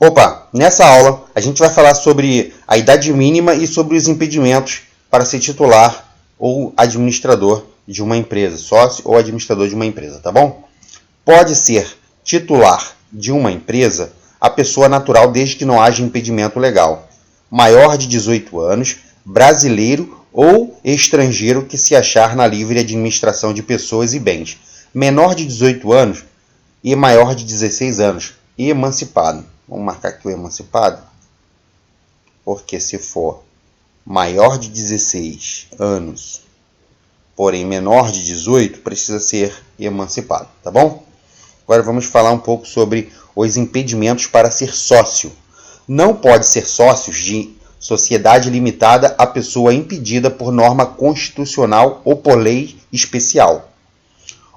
Opa, nessa aula a gente vai falar sobre a idade mínima e sobre os impedimentos para ser titular ou administrador de uma empresa, sócio ou administrador de uma empresa, tá bom? Pode ser titular de uma empresa a pessoa natural desde que não haja impedimento legal, maior de 18 anos, brasileiro ou estrangeiro que se achar na livre administração de pessoas e bens, menor de 18 anos e maior de 16 anos, e emancipado. Vamos marcar aqui o emancipado, porque se for maior de 16 anos, porém menor de 18, precisa ser emancipado, tá bom? Agora vamos falar um pouco sobre os impedimentos para ser sócio. Não pode ser sócio de sociedade limitada a pessoa impedida por norma constitucional ou por lei especial.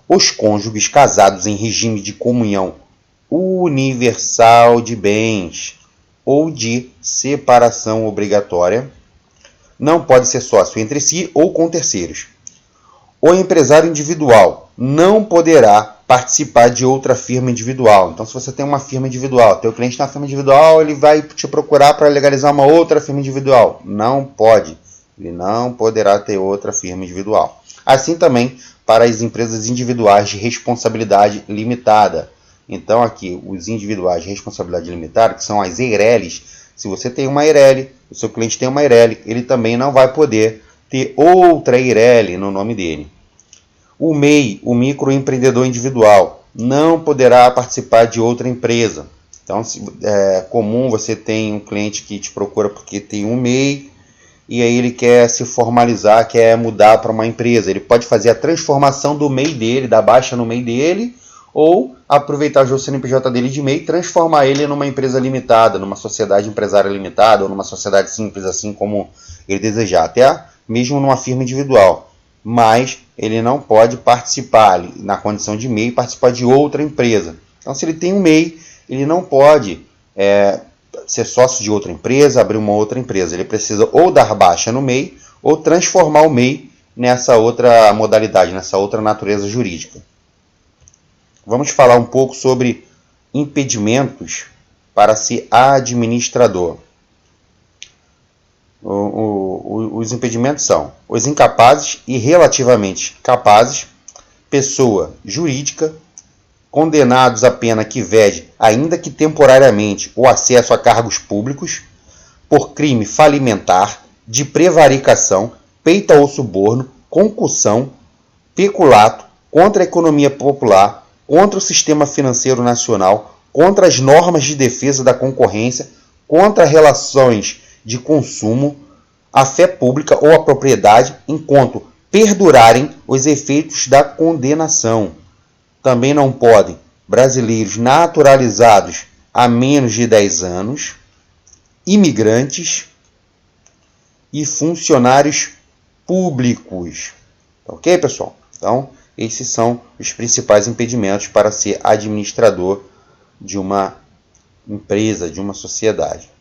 Os cônjuges casados em regime de comunhão universal de bens ou de separação obrigatória não pode ser sócio entre si ou com terceiros. O empresário individual não poderá participar de outra firma individual. Então, se você tem uma firma individual, teu cliente tem uma firma individual, ele vai te procurar para legalizar uma outra firma individual. Não pode. Ele não poderá ter outra firma individual. Assim também para as empresas individuais de responsabilidade limitada. Então, aqui, os individuais de responsabilidade limitada, que são as EIRELIs, se você tem uma EIRELI, o seu cliente tem uma EIRELI, ele também não vai poder ter outra EIRELI no nome dele. O MEI, o microempreendedor individual, não poderá participar de outra empresa. Então, é comum você tem um cliente que te procura porque tem um MEI e aí ele quer se formalizar, quer mudar para uma empresa. Ele pode fazer a transformação do MEI dele, da baixa no MEI dele, ou aproveitar o CNPJ dele de MEI e transformar ele numa empresa limitada, numa sociedade empresária limitada, ou numa sociedade simples, assim como ele desejar, até mesmo numa firma individual. Mas ele não pode participar, na condição de MEI, participar de outra empresa. Então, se ele tem um MEI, ele não pode ser sócio de outra empresa, abrir uma outra empresa. Ele precisa ou dar baixa no MEI, ou transformar o MEI nessa outra modalidade, nessa outra natureza jurídica. Vamos falar um pouco sobre impedimentos para ser administrador. Os impedimentos são os incapazes e relativamente capazes, pessoa jurídica, condenados a pena que vede, ainda que temporariamente, o acesso a cargos públicos, por crime falimentar, de prevaricação, peita ou suborno, concussão, peculato, contra a economia popular, contra o sistema financeiro nacional, contra as normas de defesa da concorrência, contra relações de consumo, a fé pública ou a propriedade, enquanto perdurarem os efeitos da condenação. Também não podem brasileiros naturalizados há menos de 10 anos, imigrantes e funcionários públicos. Ok, pessoal? Então, esses são os principais impedimentos para ser administrador de uma empresa, de uma sociedade.